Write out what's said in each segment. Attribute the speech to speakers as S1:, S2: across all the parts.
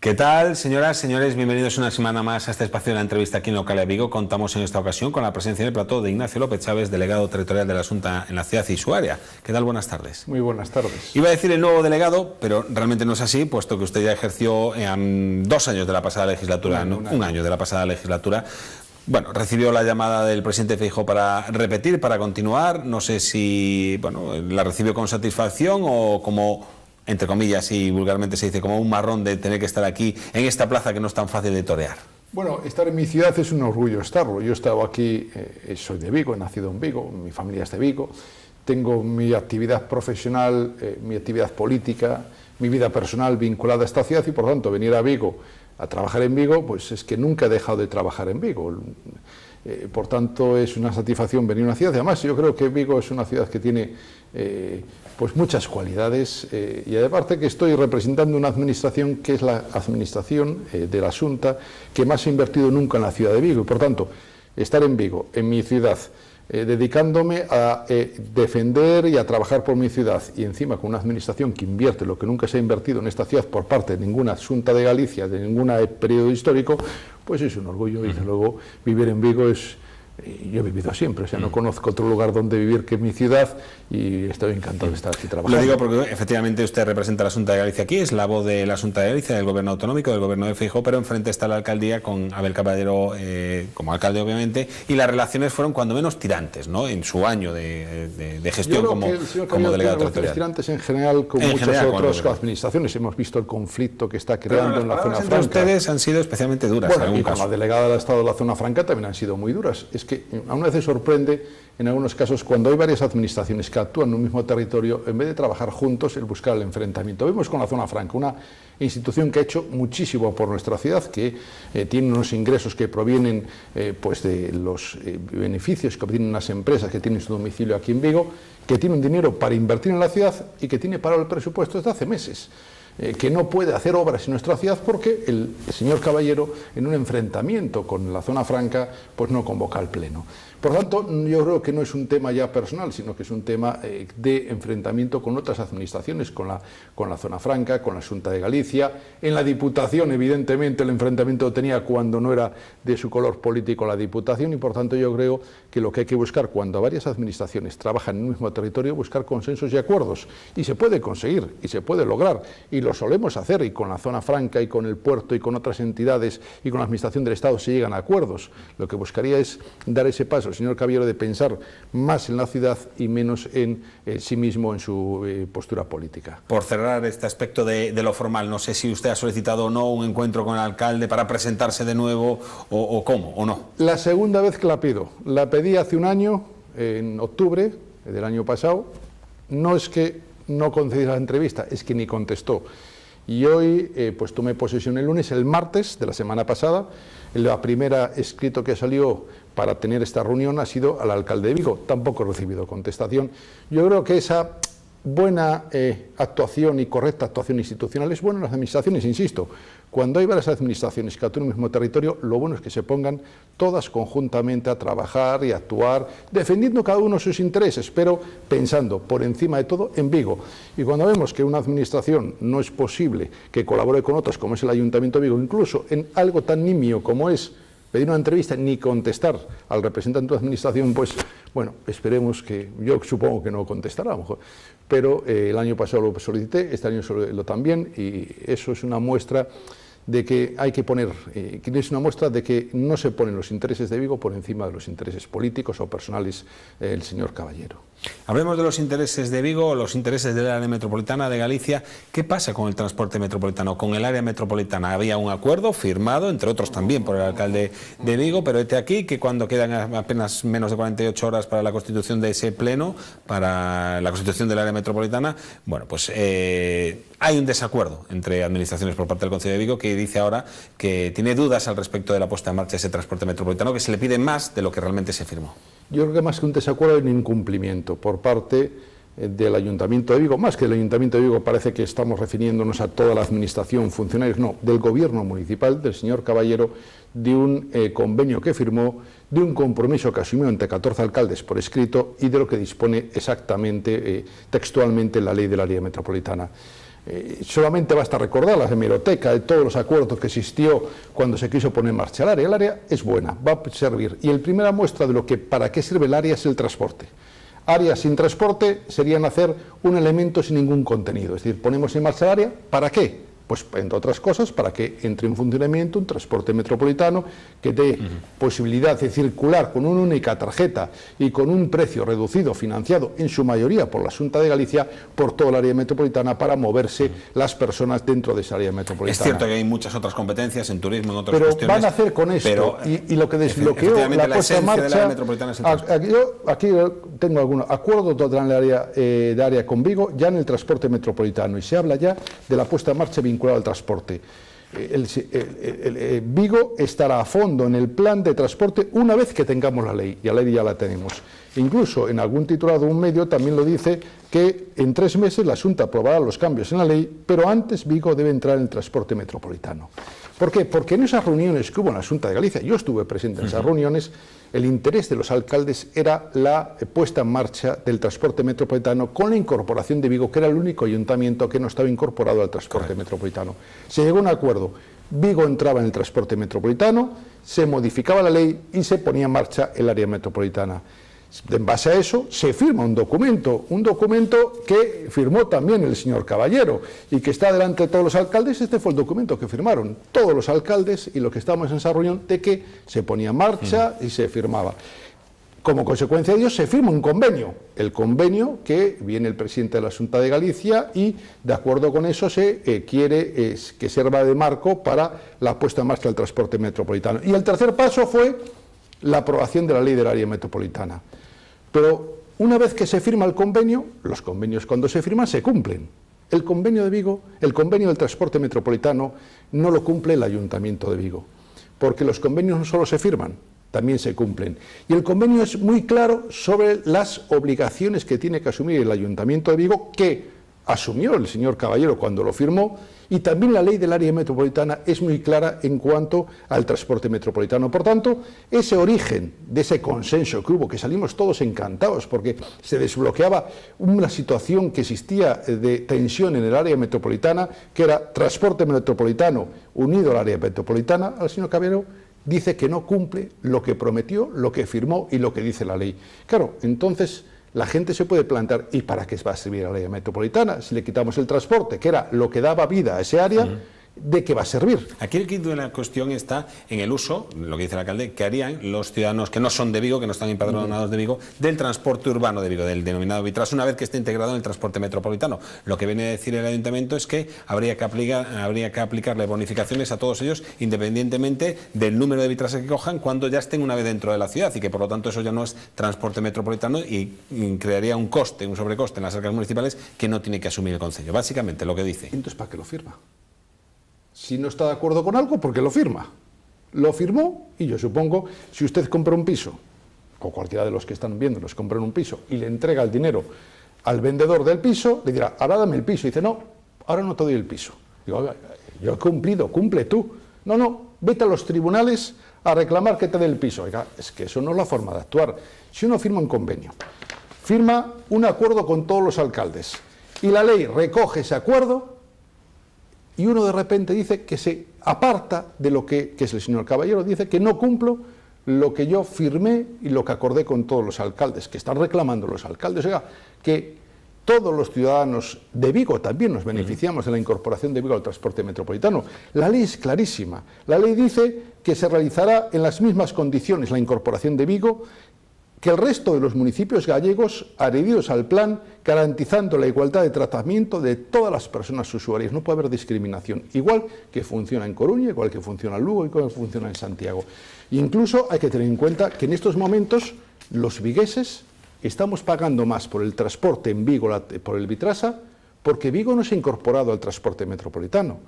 S1: ¿Qué tal, señoras, señores? Bienvenidos una semana más a este espacio de la entrevista aquí en Local de Vigo. Contamos en esta ocasión con la presencia en el plató de Ignacio López Chávez, delegado territorial de la Xunta en la ciudad y su área. ¿Qué tal? Buenas tardes.
S2: Muy buenas tardes.
S1: Iba a decir el nuevo delegado, pero realmente no es así, puesto que usted ya ejerció 2 años de la pasada legislatura, un año de la pasada legislatura. Bueno, recibió la llamada del presidente Feijóo para repetir, para continuar. No sé si la recibió con satisfacción o como, entre comillas y vulgarmente se dice, como un marrón de tener que estar aquí en esta plaza que no es tan fácil de torear.
S2: Bueno, estar en mi ciudad es un orgullo estarlo. Yo he estado aquí, soy de Vigo, he nacido en Vigo, mi familia es de Vigo, tengo mi actividad profesional, mi actividad política, mi vida personal vinculada a esta ciudad y por tanto venir a Vigo a trabajar en Vigo, pues es que nunca he dejado de trabajar en Vigo. Por tanto, es una satisfacción venir a una ciudad. Además, yo creo que Vigo es una ciudad que tiene pues muchas cualidades y aparte que estoy representando una administración que es la administración de la Xunta que más ha invertido nunca en la ciudad de Vigo. Y por tanto, estar en Vigo, en mi ciudad, dedicándome a defender y a trabajar por mi ciudad y encima con una administración que invierte lo que nunca se ha invertido en esta ciudad por parte de ninguna Xunta de Galicia, de ningún periodo histórico, pues es un orgullo y desde luego vivir en Vigo es... Yo he vivido siempre, o sea, no conozco otro lugar donde vivir que mi ciudad y estoy encantado de estar aquí trabajando.
S1: Lo digo porque efectivamente usted representa a la Xunta de Galicia aquí, es la voz de la Xunta de Galicia, del gobierno autonómico, del gobierno de Feijóo, pero enfrente está la alcaldía con Abel Caballero como alcalde, obviamente, y las relaciones fueron cuando menos tirantes, ¿no? En su año de gestión como delegado territorial.
S2: Tirantes en general con muchas otras administraciones. Hemos visto el conflicto que está creando en la zona franca.
S1: Ustedes han sido especialmente duras en algún caso.
S2: La delegada del Estado de la zona franca también han sido muy duras. Es que aún veces sorprende en algunos casos cuando hay varias administraciones que actúan en un mismo territorio, en vez de trabajar juntos, el buscar el enfrentamiento. Vemos con la zona franca, una institución que ha hecho muchísimo por nuestra ciudad, que tiene unos ingresos que provienen pues de los beneficios que obtienen unas empresas que tienen su domicilio aquí en Vigo, que tiene un dinero para invertir en la ciudad y que tiene parado el presupuesto desde hace meses. Que no puede hacer obras en nuestra ciudad porque el señor Caballero, en un enfrentamiento con la zona franca, pues no convoca al pleno. Por tanto, yo creo que no es un tema ya personal, sino que es un tema de enfrentamiento con otras administraciones, con la zona franca, con la Xunta de Galicia. En la Diputación, evidentemente, el enfrentamiento lo tenía cuando no era de su color político la Diputación y, por tanto, yo creo que lo que hay que buscar cuando varias administraciones trabajan en un mismo territorio, buscar consensos y acuerdos. Y se puede conseguir, y se puede lograr, y lo solemos hacer, y con la zona franca, y con el puerto, y con otras entidades, y con la Administración del Estado se llegan a acuerdos. Lo que buscaría es dar ese paso, el señor Caballero, de pensar más en la ciudad y menos en sí mismo, en su postura política.
S1: Por cerrar este aspecto de lo formal, no sé si usted ha solicitado o no un encuentro con el alcalde para presentarse de nuevo o cómo, o no.
S2: La segunda vez que la pido. La pedí hace un año, en octubre del año pasado. No es que no concediera la entrevista, es que ni contestó. Y hoy pues tomé posesión el lunes, el martes de la semana pasada. La primera escrito que salió para tener esta reunión ha sido al alcalde de Vigo. Tampoco he recibido contestación. Yo creo que esa buena actuación y correcta actuación institucional es buena en las administraciones, insisto. Cuando hay varias administraciones que actúan en el mismo territorio, lo bueno es que se pongan todas conjuntamente a trabajar y a actuar, defendiendo cada uno sus intereses, pero pensando por encima de todo en Vigo. Y cuando vemos que una administración no es posible que colabore con otras, como es el Ayuntamiento de Vigo, incluso en algo tan nimio como es pedir una entrevista ni contestar al representante de la administración, pues bueno, esperemos que, yo supongo que no contestará, a lo mejor, pero el año pasado lo solicité, este año lo también, y eso es una muestra de que hay que poner, es una muestra de que no se ponen los intereses de Vigo por encima de los intereses políticos o personales del señor Caballero.
S1: Hablemos de los intereses de Vigo, los intereses del área metropolitana de Galicia. ¿Qué pasa con el transporte metropolitano? Con el área metropolitana había un acuerdo firmado, entre otros también por el alcalde de Vigo, pero hete aquí que cuando quedan apenas menos de 48 horas para la constitución de ese pleno, para la constitución del área metropolitana, bueno, pues hay un desacuerdo entre administraciones por parte del Concello de Vigo, que dice ahora que tiene dudas al respecto de la puesta en marcha de ese transporte metropolitano, que se le pide más de lo que realmente se firmó.
S2: Yo creo que más que un desacuerdo hay un incumplimiento por parte del Ayuntamiento de Vigo, más que del Ayuntamiento de Vigo parece que estamos refiriéndonos a toda la administración, funcionarios, no, del gobierno municipal, del señor Caballero, de un convenio que firmó, de un compromiso que asumió entre 14 alcaldes por escrito y de lo que dispone exactamente, textualmente, la ley del área metropolitana. Solamente basta recordar la hemeroteca de todos los acuerdos que existió cuando se quiso poner en marcha el área. El área es buena, va a servir. Y la primera muestra de para qué sirve el área es el transporte. Áreas sin transporte serían hacer un elemento sin ningún contenido. Es decir, ponemos en marcha el área, ¿para qué? Pues, entre otras cosas, para que entre en funcionamiento un transporte metropolitano que dé posibilidad de circular con una única tarjeta y con un precio reducido, financiado en su mayoría por la Xunta de Galicia, por toda el área metropolitana para moverse las personas dentro de esa área metropolitana.
S1: Es cierto que hay muchas otras competencias en turismo, en otras
S2: pero
S1: cuestiones.
S2: Van a hacer con esto, y lo que desbloqueó la puesta en marcha, aquí tengo algunos acuerdos de área con Vigo, ya en el transporte metropolitano, y se habla ya de la puesta en marcha vinculado al transporte. Vigo estará a fondo en el plan de transporte una vez que tengamos la ley, y la ley ya la tenemos. Incluso en algún titular de un medio también lo dice que en 3 meses la Xunta aprobará los cambios en la ley, pero antes Vigo debe entrar en el transporte metropolitano. ¿Por qué? Porque en esas reuniones que hubo en la Xunta de Galicia, yo estuve presente en esas reuniones, el interés de los alcaldes era la puesta en marcha del transporte metropolitano con la incorporación de Vigo, que era el único ayuntamiento que no estaba incorporado al transporte metropolitano. Se llegó a un acuerdo. Vigo entraba en el transporte metropolitano, se modificaba la ley y se ponía en marcha el área metropolitana. En base a eso se firma un documento que firmó también el señor Caballero y que está delante de todos los alcaldes. Este fue el documento que firmaron todos los alcaldes y los que estábamos en esa reunión, de que se ponía en marcha y se firmaba. Como consecuencia de ello se firma un convenio, el convenio que viene el presidente de la Xunta de Galicia, y de acuerdo con eso se quiere que sirva de marco para la puesta en marcha del transporte metropolitano. Y el tercer paso fue la aprobación de la ley del área metropolitana. Pero una vez que se firma el convenio, los convenios cuando se firman se cumplen. El convenio de Vigo, el convenio del transporte metropolitano, no lo cumple el Ayuntamiento de Vigo, porque los convenios no solo se firman, también se cumplen. Y el convenio es muy claro sobre las obligaciones que tiene que asumir el Ayuntamiento de Vigo, que asumió el señor Caballero cuando lo firmó, y también la ley del área metropolitana es muy clara en cuanto al transporte metropolitano. Por tanto, ese origen de ese consenso que hubo, que salimos todos encantados porque se desbloqueaba una situación que existía de tensión en el área metropolitana, que era transporte metropolitano unido al área metropolitana, al señor Caballero dice que no cumple lo que prometió, lo que firmó y lo que dice la ley. Claro, entonces la gente se puede plantear, ¿y para qué va a servir la área metropolitana? Si le quitamos el transporte, que era lo que daba vida a ese área, ¿de qué va a servir?
S1: Aquí el quinto de la cuestión está en el uso, lo que dice el alcalde, que harían los ciudadanos que no son de Vigo, que no están empadronados de Vigo, del transporte urbano de Vigo, del denominado Vitras, una vez que esté integrado en el transporte metropolitano. Lo que viene a decir el ayuntamiento es que habría que aplicarle bonificaciones a todos ellos, independientemente del número de Vitras que cojan, cuando ya estén una vez dentro de la ciudad, y que por lo tanto eso ya no es transporte metropolitano y crearía un coste, un sobrecoste en las arcas municipales que no tiene que asumir el concello. Básicamente lo que dice.
S2: Entonces, ¿para qué lo firma? Si no está de acuerdo con algo, ¿por qué lo firma? Lo firmó, y yo supongo, si usted compra un piso, o cualquiera de los que están viendo los compran un piso, y le entrega el dinero al vendedor del piso, le dirá, ahora dame el piso. Y dice, no, ahora no te doy el piso. Digo, oiga, yo he cumplido, cumple tú. No, vete a los tribunales a reclamar que te dé el piso. Oiga, es que eso no es la forma de actuar. Si uno firma un convenio, firma un acuerdo con todos los alcaldes, y la ley recoge ese acuerdo, y uno de repente dice que se aparta de lo que es el señor Caballero, dice que no cumplo lo que yo firmé y lo que acordé con todos los alcaldes, que están reclamando los alcaldes. O sea, que todos los ciudadanos de Vigo también nos beneficiamos de la incorporación de Vigo al transporte metropolitano. La ley es clarísima. La ley dice que se realizará en las mismas condiciones la incorporación de Vigo que el resto de los municipios gallegos adheridos al plan, garantizando la igualdad de tratamiento de todas las personas usuarias. No puede haber discriminación, igual que funciona en Coruña, igual que funciona en Lugo, igual que funciona en Santiago. E incluso hay que tener en cuenta que en estos momentos los vigueses estamos pagando más por el transporte en Vigo, por el Vitrasa, porque Vigo no se ha incorporado al transporte metropolitano.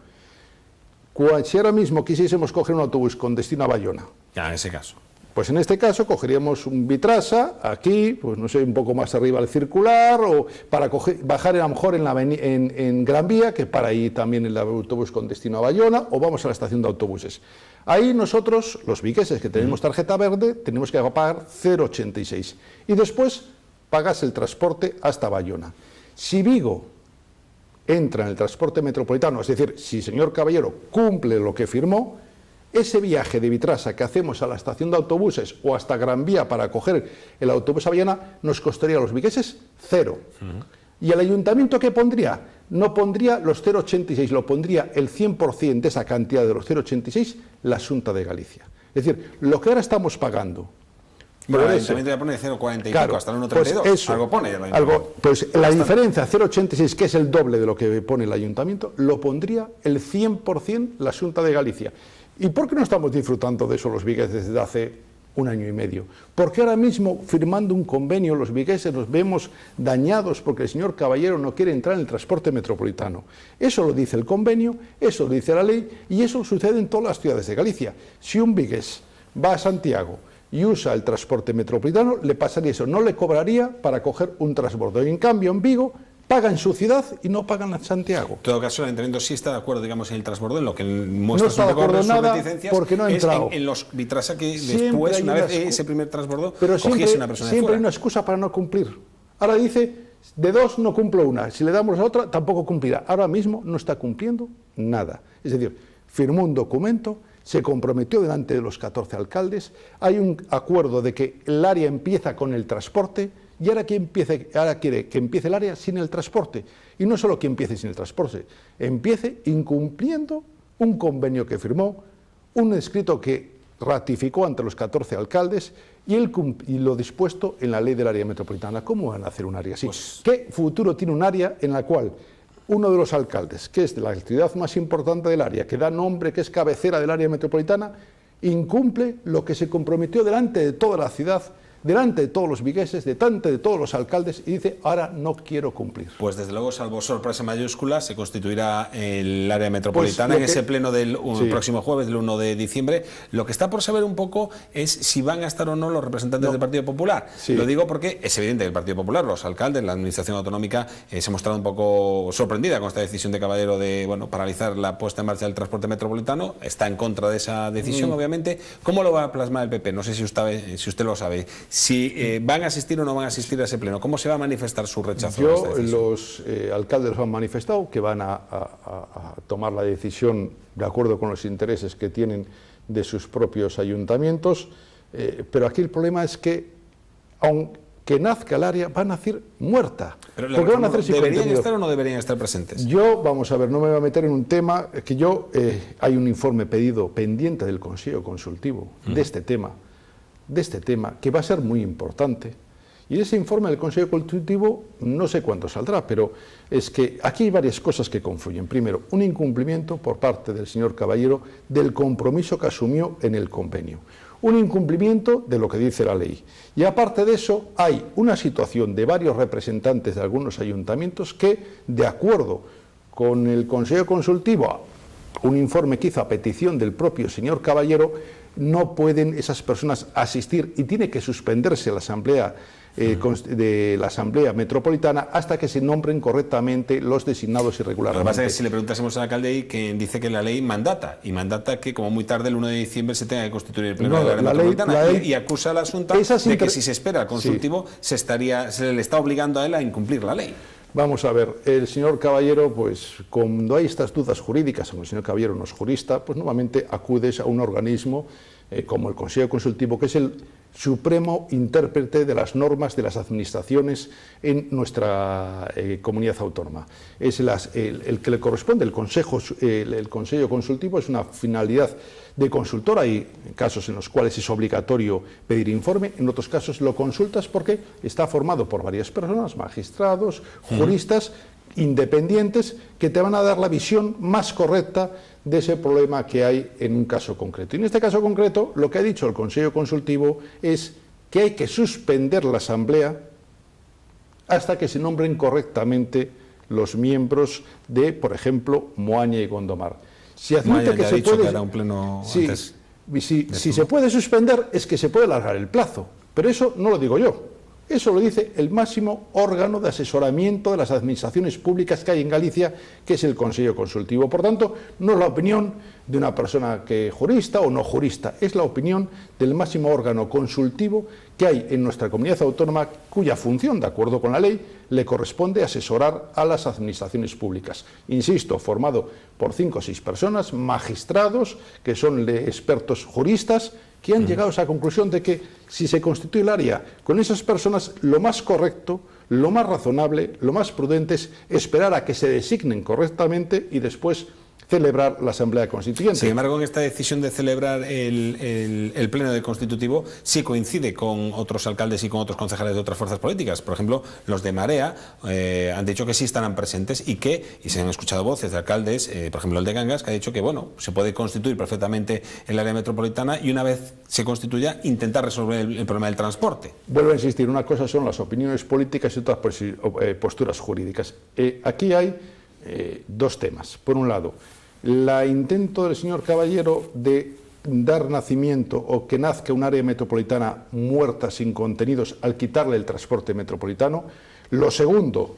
S2: Si ahora mismo quisiésemos coger un autobús con destino a Bayona,
S1: ya, en ese caso,
S2: pues en este caso cogeríamos un Vitrasa, aquí, pues no sé, un poco más arriba del circular, o para bajar a lo mejor en Gran Vía, que para ahí también el autobús con destino a Bayona, o vamos a la estación de autobuses. Ahí nosotros, los vigueses que tenemos tarjeta verde, tenemos que pagar 0,86. Y después pagas el transporte hasta Bayona. Si Vigo entra en el transporte metropolitano, es decir, si el señor Caballero cumple lo que firmó, ese viaje de Vitrasa que hacemos a la estación de autobuses o hasta Gran Vía para coger el autobús a Avellana nos costaría a los vigueses 0. ¿Y el ayuntamiento qué pondría? No pondría los 0,86, lo pondría el 100% de esa cantidad de los 0,86 la Xunta de Galicia. Es decir, lo que ahora estamos pagando.
S1: Bueno, el ayuntamiento ya pone 0,40 y pico hasta el 1,32.
S2: Pues
S1: algo pone el
S2: pues la diferencia, 0,86, que es el doble de lo que pone el ayuntamiento, lo pondría el 100% la Xunta de Galicia. ¿Y por qué no estamos disfrutando de eso los vigueses desde hace 1 año y medio? Porque ahora mismo, firmando un convenio, los vigueses nos vemos dañados porque el señor Caballero no quiere entrar en el transporte metropolitano. Eso lo dice el convenio, eso lo dice la ley, y eso sucede en todas las ciudades de Galicia. Si un vigués va a Santiago y usa el transporte metropolitano, le pasaría eso, no le cobraría para coger un transbordo. Y en cambio, en Vigo, pagan en su ciudad y no pagan en Santiago.
S1: En todo caso, el ayuntamiento sí está de acuerdo, digamos, en el transbordo, en lo que muestra
S2: no está de acuerdo nada
S1: reticencias
S2: porque no ha entrado.
S1: En los Vitrasa que después, una vez ese primer transbordo,
S2: pero
S1: cogiese una persona de
S2: siempre
S1: fuera.
S2: hay una excusa para no cumplir. Ahora dice, de 2 no cumplo una, si le damos la otra tampoco cumplirá. Ahora mismo no está cumpliendo nada. Es decir, firmó un documento, se comprometió delante de los 14 alcaldes, hay un acuerdo de que el área empieza con el transporte, y ahora quiere que empiece el área sin el transporte. Y no solo que empiece sin el transporte, empiece incumpliendo un convenio que firmó, un escrito que ratificó ante los 14 alcaldes y lo dispuesto en la ley del área metropolitana. ¿Cómo van a hacer un área así? Pues, ¿qué futuro tiene un área en la cual uno de los alcaldes, que es de la ciudad más importante del área, que da nombre, que es cabecera del área metropolitana, incumple lo que se comprometió delante de toda la ciudad, delante de todos los vigueses, delante de todos los alcaldes, y dice, ahora no quiero cumplir?
S1: Pues desde luego, salvo sorpresa mayúscula, se constituirá el área metropolitana en ese pleno del próximo jueves, del 1 de diciembre. Lo que está por saber un poco es si van a estar o no los representantes del Partido Popular. Lo digo porque es evidente que el Partido Popular, los alcaldes, la administración autonómica, se ha mostrado un poco sorprendida con esta decisión de Caballero de paralizar la puesta en marcha del transporte metropolitano. Está en contra de esa decisión, obviamente. ¿Cómo lo va a plasmar el PP? No sé si usted lo sabe. Si van a asistir o no van a asistir a ese pleno, ¿cómo se va a manifestar su rechazo a esta decisión?
S2: Los alcaldes lo han manifestado, que van a tomar la decisión de acuerdo con los intereses que tienen de sus propios ayuntamientos, pero aquí el problema es que, aunque nazca el área, va a nacer muerta.
S1: Pero ¿deberían estar o no deberían estar presentes?
S2: Yo, vamos a ver, no me voy a meter en un tema, hay un informe pendiente del Consejo Consultivo de este tema, que va a ser muy importante. Y ese informe del Consejo Consultivo no sé cuándo saldrá, pero es que aquí hay varias cosas que confluyen. Primero, un incumplimiento por parte del señor Caballero del compromiso que asumió en el convenio. Un incumplimiento de lo que dice la ley. Y aparte de eso, hay una situación de varios representantes de algunos ayuntamientos que, de acuerdo con el Consejo Consultivo, un informe que hizo a petición del propio señor Caballero, no pueden esas personas asistir y tiene que suspenderse la asamblea de la Asamblea Metropolitana hasta que se nombren correctamente los designados irregularmente.
S1: Lo que pasa es que si le preguntásemos al alcalde ahí, que dice que la ley mandata, y mandata que como muy tarde el 1 de diciembre se tenga que constituir el pleno de la Asamblea Metropolitana, y acusa a la Xunta de que si se espera al consultivo se le está obligando a él a incumplir la ley.
S2: Vamos a ver, el señor Caballero, pues cuando hay estas dudas jurídicas, aunque el señor Caballero no es jurista, pues nuevamente acudes a un organismo como el Consejo Consultivo, que es el supremo intérprete de las normas de las administraciones en nuestra comunidad autónoma. Es el que le corresponde, el Consejo Consultivo es una finalidad de consultor. Hay casos en los cuales es obligatorio pedir informe, en otros casos lo consultas porque está formado por varias personas, magistrados, juristas, independientes, que te van a dar la visión más correcta de ese problema que hay en un caso concreto. Y en este caso concreto, lo que ha dicho el Consejo Consultivo es que hay que suspender la Asamblea hasta que se nombren correctamente los miembros de, por ejemplo, Moaña y Gondomar. Si admite que se puede,
S1: un pleno
S2: si se puede suspender, es que se puede alargar el plazo, pero eso no lo digo yo. Eso lo dice el máximo órgano de asesoramiento de las administraciones públicas que hay en Galicia, que es el Consejo Consultivo. Por tanto, no es la opinión de una persona que jurista o no jurista, es la opinión del máximo órgano consultivo que hay en nuestra comunidad autónoma, cuya función, de acuerdo con la ley, le corresponde asesorar a las administraciones públicas. Insisto, formado por 5 o 6 personas, magistrados, que son expertos juristas, que han llegado a esa conclusión de que si se constituye el área con esas personas, lo más correcto, lo más razonable, lo más prudente es esperar a que se designen correctamente y después celebrar la Asamblea Constituyente.
S1: Sin embargo, en esta decisión de celebrar el Pleno del Constitutivo sí coincide con otros alcaldes y con otros concejales de otras fuerzas políticas. Por ejemplo, los de Marea han dicho que sí estarán presentes y se han escuchado voces de alcaldes, por ejemplo el de Cangas, que ha dicho que bueno, se puede constituir perfectamente el área metropolitana y una vez se constituya intentar resolver el problema del transporte.
S2: Vuelvo a insistir, una cosa son las opiniones políticas y otras posturas jurídicas. Aquí hay 2 temas. Por un lado, el intento del señor Caballero de dar nacimiento o que nazca un área metropolitana muerta sin contenidos al quitarle el transporte metropolitano. Lo segundo,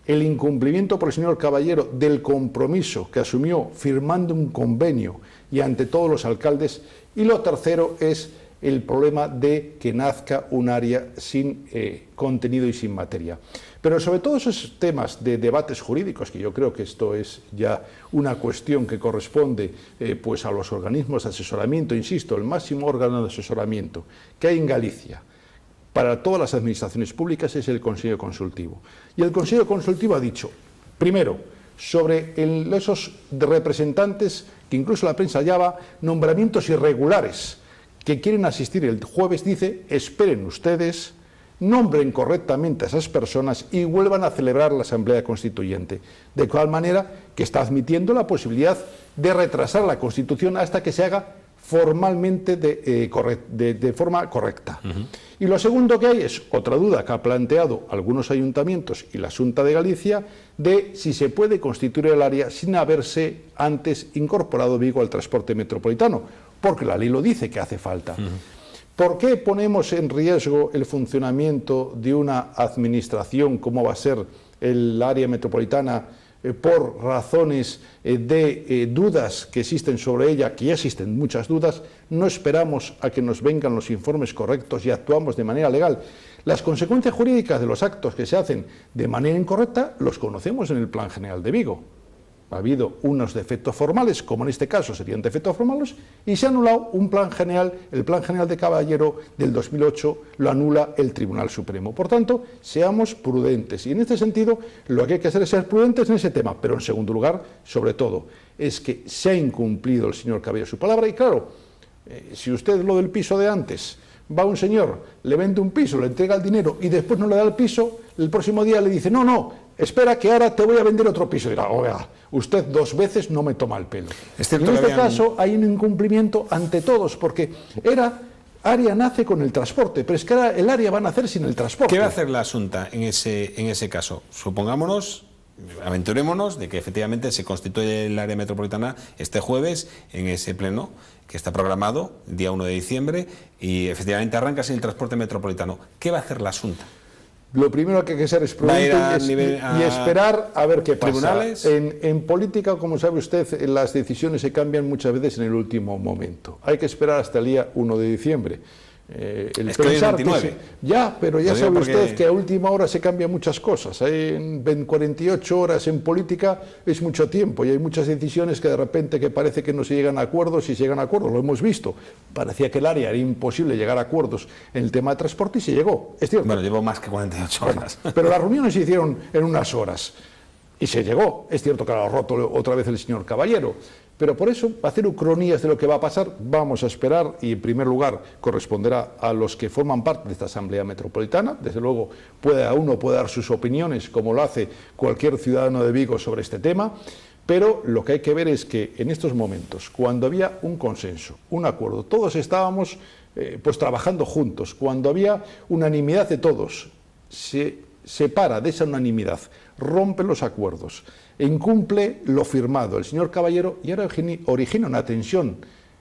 S2: el incumplimiento por el señor Caballero del compromiso que asumió firmando un convenio y ante todos los alcaldes. Y lo tercero es el problema de que nazca un área sin contenido y sin materia. Pero sobre todo esos temas de debates jurídicos, que yo creo que esto es ya una cuestión que corresponde pues a los organismos de asesoramiento, insisto, el máximo órgano de asesoramiento que hay en Galicia para todas las administraciones públicas es el Consejo Consultivo. Y el Consejo Consultivo ha dicho, primero, sobre esos representantes que incluso la prensa llama nombramientos irregulares, que quieren asistir el jueves, dice, esperen ustedes, nombren correctamente a esas personas y vuelvan a celebrar la Asamblea Constituyente. De tal manera que está admitiendo la posibilidad de retrasar la Constitución hasta que se haga formalmente de forma correcta. Y lo segundo que hay es otra duda que ha planteado algunos ayuntamientos y la Xunta de Galicia de si se puede constituir el área sin haberse antes incorporado Vigo al transporte metropolitano, porque la ley lo dice que hace falta. ¿Por qué ponemos en riesgo el funcionamiento de una administración como va a ser el área metropolitana por razones de dudas que existen sobre ella, que ya existen muchas dudas? No esperamos a que nos vengan los informes correctos y actuamos de manera legal. Las consecuencias jurídicas de los actos que se hacen de manera incorrecta los conocemos en el Plan General de Vigo. Ha habido unos defectos formales, como en este caso serían defectos formales, y se ha anulado un plan general, el Plan General de Caballero del 2008, lo anula el Tribunal Supremo. Por tanto, seamos prudentes. Y en este sentido, lo que hay que hacer es ser prudentes en ese tema. Pero en segundo lugar, sobre todo, es que se ha incumplido el señor Caballero su palabra. Y claro, si usted lo del piso de antes, va un señor, le vende un piso, le entrega el dinero y después no le da el piso, el próximo día le dice, no, espera que ahora te voy a vender otro piso. Y dirá, oiga, usted 2 veces no me toma el pelo. En este caso hay un incumplimiento ante todos, porque área nace con el transporte, pero es que ahora el área va a nacer sin el transporte.
S1: ¿Qué va a hacer la Xunta en ese caso? Supongámonos, aventurémonos de que efectivamente se constituye el área metropolitana este jueves en ese pleno que está programado, día 1 de diciembre, y efectivamente arranca sin el transporte metropolitano. ¿Qué va a hacer la Xunta?
S2: Lo primero que hay que ser es prudente y esperar a ver qué pasa.
S1: ¿Tribunales?
S2: En política, como sabe usted, las decisiones se cambian muchas veces en el último momento. Hay que esperar hasta el día 1 de diciembre.
S1: Es que hoy es 29.
S2: Pero ya sabe usted que a última hora se cambian muchas cosas. En 48 horas en política es mucho tiempo y hay muchas decisiones que de repente que parece que no se llegan a acuerdos y se llegan a acuerdos. Lo hemos visto. Parecía que el área era imposible llegar a acuerdos en el tema de transporte y se llegó. Es cierto.
S1: Bueno, llevó más que 48 horas.
S2: Pero las reuniones se hicieron en unas horas y se llegó. Es cierto que lo ha roto otra vez el señor Caballero. Pero por eso, hacer ucronías de lo que va a pasar, vamos a esperar y, en primer lugar, corresponderá a los que forman parte de esta Asamblea Metropolitana. Desde luego, uno puede dar sus opiniones, como lo hace cualquier ciudadano de Vigo sobre este tema, pero lo que hay que ver es que en estos momentos, cuando había un consenso, un acuerdo, todos estábamos pues trabajando juntos, cuando había unanimidad de todos, se separa de esa unanimidad, rompe los acuerdos, incumple lo firmado el señor Caballero y ahora origina una tensión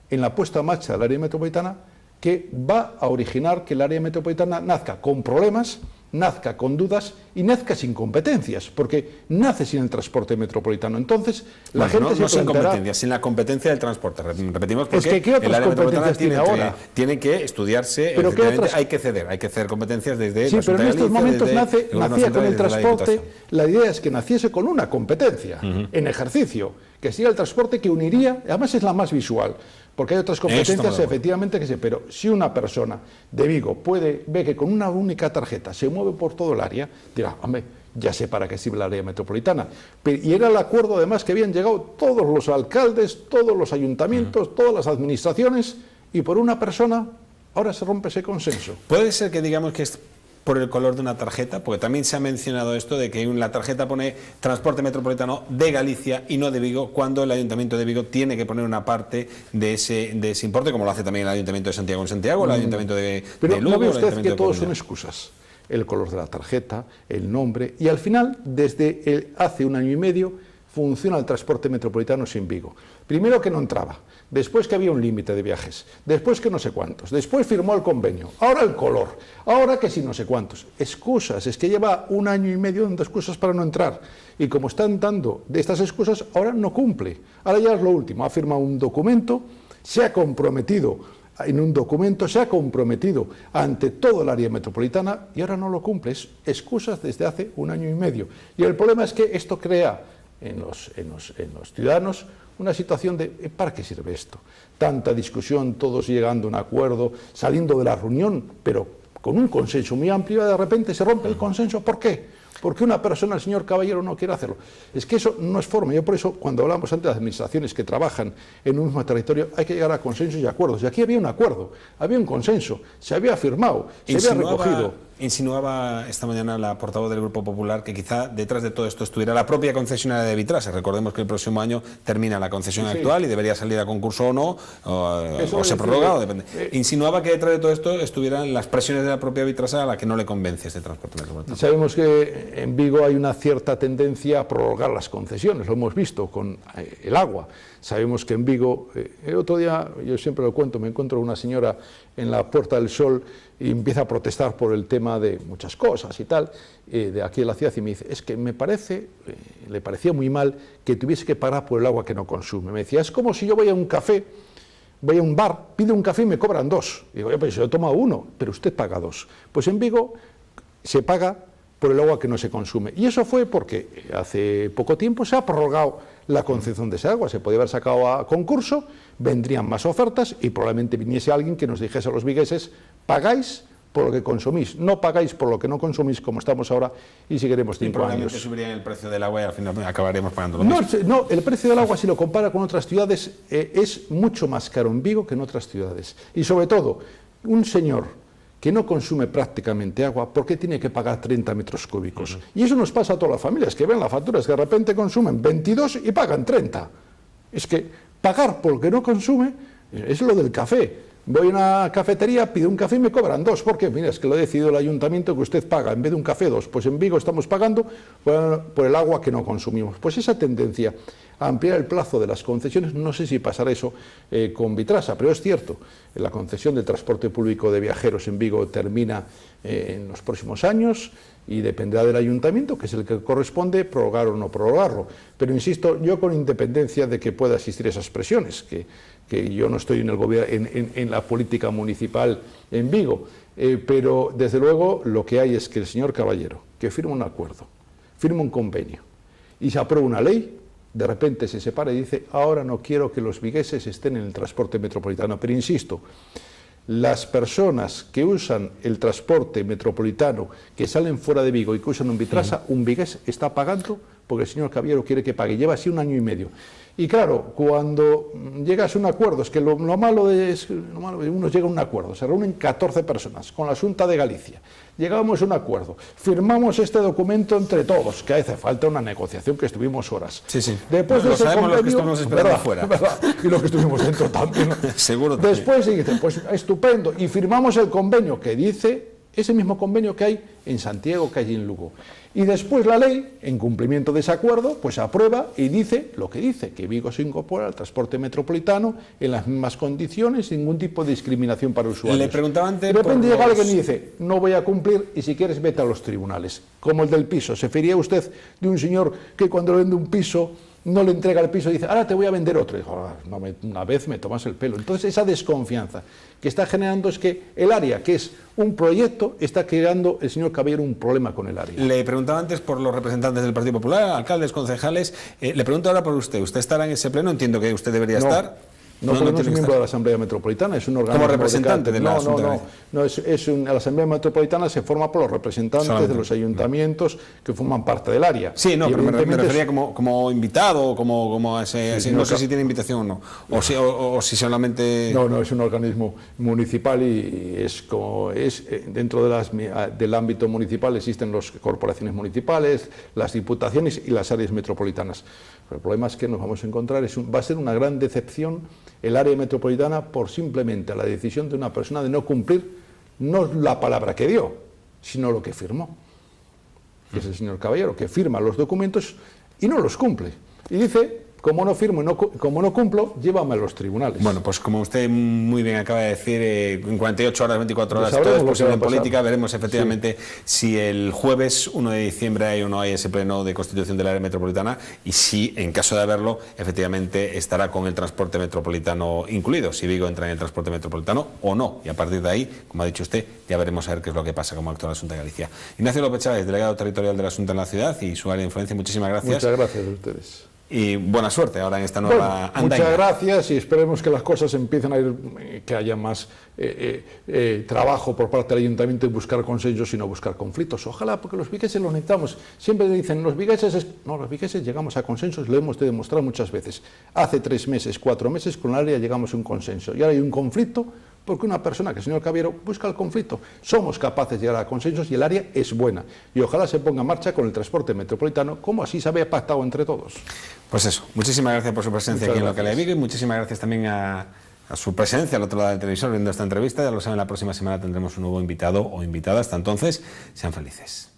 S2: en la puesta en marcha del área metropolitana que va a originar que el área metropolitana nazca con problemas, nazca con dudas y nazca sin competencias, porque nace sin el transporte metropolitano. Entonces, la gente
S1: no
S2: se
S1: sin
S2: planteará...
S1: competencias, sin la competencia del transporte. Repetimos, porque
S2: es que ¿qué otras competencias tiene ahora?
S1: Tiene que estudiarse,
S2: pero
S1: hay que ceder competencias desde
S2: sí,
S1: la
S2: pero en estos momentos nacía con el transporte,
S1: la
S2: idea es que naciese con una competencia en ejercicio, que sería el transporte que uniría, además es la más visual, porque hay otras competencias efectivamente que sé, pero si una persona de Vigo ve que con una única tarjeta se mueve por todo el área, dirá, hombre, ya sé para qué sirve la área metropolitana. Y era el acuerdo además que habían llegado todos los alcaldes, todos los ayuntamientos, todas las administraciones, y por una persona ahora se rompe ese consenso.
S1: Puede ser que digamos que es por el color de una tarjeta, porque también se ha mencionado esto de que la tarjeta pone transporte metropolitano de Galicia y no de Vigo, cuando el Ayuntamiento de Vigo tiene que poner una parte de ese importe, como lo hace también el Ayuntamiento de Santiago en Santiago, el Ayuntamiento de
S2: Pero
S1: Lugo.
S2: ¿no ve usted que todos son excusas? El color de la tarjeta, el nombre, y al final, desde hace un año y medio, funciona el transporte metropolitano sin Vigo. Primero que no entraba, después que había un límite de viajes, después que no sé cuántos, después firmó el convenio, ahora el color, ahora que sí no sé cuántos. Excusas, es que lleva un año y medio dando excusas para no entrar, y como están dando de estas excusas, ahora no cumple. Ahora ya es lo último, ha firmado un documento, se ha comprometido en un documento, se ha comprometido ante todo el área metropolitana y ahora no lo cumple. Es excusas desde hace un año y medio. Y el problema es que esto crea en los ciudadanos una situación de ¿para qué sirve esto? Tanta discusión, todos llegando a un acuerdo, saliendo de la reunión, pero con un consenso muy amplio, y de repente se rompe el consenso. ¿Por qué? Porque una persona, el señor Caballero, no quiere hacerlo. Es que eso no es forma. Yo por eso, cuando hablamos antes de las administraciones que trabajan en un mismo territorio, hay que llegar a consensos y acuerdos. Y aquí había un acuerdo, había un consenso, se había firmado, se había recogido.
S1: Insinuaba esta mañana la portavoz del Grupo Popular que quizá detrás de todo esto estuviera la propia concesionaria de Vitrasa. Recordemos que el próximo año termina la concesión actual y debería salir a concurso o no, o se prorroga, o depende. Insinuaba que detrás de todo esto estuvieran las presiones de la propia Vitrasa a la que no le convence este transporte metropolitano.
S2: Sabemos que en Vigo hay una cierta tendencia a prorrogar las concesiones, lo hemos visto con el agua. Sabemos que en Vigo, el otro día, yo siempre lo cuento, me encuentro una señora en la Puerta del Sol y empieza a protestar por el tema de muchas cosas y tal, de aquí en la ciudad, y me dice, es que me parece, le parecía muy mal que tuviese que pagar por el agua que no consume. Me decía, es como si yo voy a un café, voy a un bar, pido un café y me cobran 2. Y digo, pues yo he tomado 1, pero usted paga 2. Pues en Vigo se paga por el agua que no se consume. Y eso fue porque hace poco tiempo se ha prorrogado la concesión de ese agua. Se podía haber sacado a concurso, vendrían más ofertas y probablemente viniese alguien que nos dijese a los vigueses, pagáis por lo que consumís, no pagáis por lo que no consumís, como estamos ahora, y seguiremos 5 años. Y
S1: probablemente subirían el precio del agua y al final acabaremos pagando lo mismo.
S2: No, el precio del agua, si lo compara con otras ciudades, es mucho más caro en Vigo que en otras ciudades. Y sobre todo, un señor que no consume prácticamente agua, ¿por qué tiene que pagar 30 metros cúbicos? Y eso nos pasa a todas las familias, que ven las facturas, que de repente consumen 22 y pagan 30. Es que pagar por lo que no consume es lo del café. Voy a una cafetería, pido un café y me cobran 2. ¿Por qué? Mira, es que lo ha decidido el ayuntamiento que usted paga, en vez de un café 2. Pues en Vigo estamos pagando por el agua que no consumimos. Pues esa tendencia a ampliar el plazo de las concesiones, no sé si pasará eso con Vitrasa, pero es cierto, la concesión del transporte público de viajeros en Vigo termina en los próximos años y dependerá del ayuntamiento, que es el que corresponde, prorrogar o no prorrogarlo. Pero insisto, yo con independencia de que pueda existir esas presiones, que yo no estoy en el gobierno, en la política municipal en Vigo, pero desde luego lo que hay es que el señor Caballero, que firma un acuerdo, firma un convenio y se aprueba una ley, de repente se separa y dice, ahora no quiero que los vigueses estén en el transporte metropolitano. Pero insisto, las personas que usan el transporte metropolitano, que salen fuera de Vigo y que usan un Vitrasa, un vigués está pagando porque el señor Caballero quiere que pague. Lleva así un año y medio. Y claro, cuando llegas a un acuerdo, es que lo malo es uno llega a un acuerdo, se reúnen 14 personas con la Xunta de Galicia, llegamos a un acuerdo, firmamos este documento entre todos, que hace falta una negociación que estuvimos horas.
S1: Sí, sí.
S2: Después
S1: lo sabemos los que estamos esperando afuera.
S2: Y los que estuvimos dentro también.
S1: Seguro también.
S2: Después dice, pues estupendo, y firmamos el convenio que dice, ese mismo convenio que hay en Santiago que allí en Lugo. Y después la ley, en cumplimiento de ese acuerdo, pues aprueba y dice lo que dice, que Vigo se incorpora al transporte metropolitano en las mismas condiciones, sin ningún tipo de discriminación para usuarios.
S1: Le preguntaba antes.
S2: De repente llega alguien y dice, no voy a cumplir y si quieres vete a los tribunales. Como el del piso. ¿Se refería usted de un señor que cuando le vende un piso no le entrega el piso y dice, ahora te voy a vender otro? Y dijo, una vez me tomas el pelo. Entonces esa desconfianza que está generando es que el área, que es un proyecto, está creando el señor Caballero un problema con el área.
S1: Le preguntaba antes por los representantes del Partido Popular, alcaldes, concejales. Le pregunto ahora por usted. ¿Usted estará en ese pleno? Entiendo que usted debería estar.
S2: No, porque no es miembro de la Asamblea Metropolitana, es un organismo...
S1: Como representante de la
S2: la Asamblea Metropolitana se forma por los representantes de los ayuntamientos que forman parte del área.
S1: Sí, no, pero me refería como invitado, como a ese... Sí, no sé si tiene invitación o no, o si solamente...
S2: No, es un organismo municipal y es como... dentro del ámbito municipal existen las corporaciones municipales, las diputaciones y las áreas metropolitanas. Pero el problema es que nos vamos a encontrar, va a ser una gran decepción el área metropolitana por simplemente la decisión de una persona de no cumplir no la palabra que dio, sino lo que firmó. Que es el señor Caballero, que firma los documentos y no los cumple. Y dice, como no firmo y como no cumplo, llévame a los tribunales.
S1: Bueno, pues como usted muy bien acaba de decir, en 48 horas, 24 horas, todo es posible en política. Veremos efectivamente si el jueves 1 de diciembre hay o no hay ese pleno de constitución del área metropolitana y si, en caso de haberlo, efectivamente estará con el transporte metropolitano incluido, si Vigo entra en el transporte metropolitano o no. Y a partir de ahí, como ha dicho usted, ya veremos a ver qué es lo que pasa como actúa la Xunta de Galicia. Ignacio López Chávez, delegado territorial de la Xunta en la ciudad y su área de influencia, muchísimas gracias.
S2: Muchas gracias a ustedes.
S1: Y buena suerte ahora en esta nueva andaina.
S2: Muchas gracias y esperemos que las cosas empiecen a ir, que haya más trabajo por parte del ayuntamiento en buscar consensos y no buscar conflictos. Ojalá, porque los vigueses los necesitamos. Siempre dicen, los vigueses llegamos a consensos, lo hemos demostrado muchas veces. Hace 3 meses, 4 meses, con el área llegamos a un consenso. Y ahora hay un conflicto porque una persona, que el señor Caballero, busca el conflicto. Somos capaces de llegar a consensos y el área es buena. Y ojalá se ponga en marcha con el transporte metropolitano, como así se había pactado entre todos.
S1: Pues eso, muchísimas gracias por su presencia aquí en la localidad de Vigo y muchísimas gracias también a su presencia al otro lado del televisor viendo esta entrevista. Ya lo saben, la próxima semana tendremos un nuevo invitado o invitada. Hasta entonces, sean felices.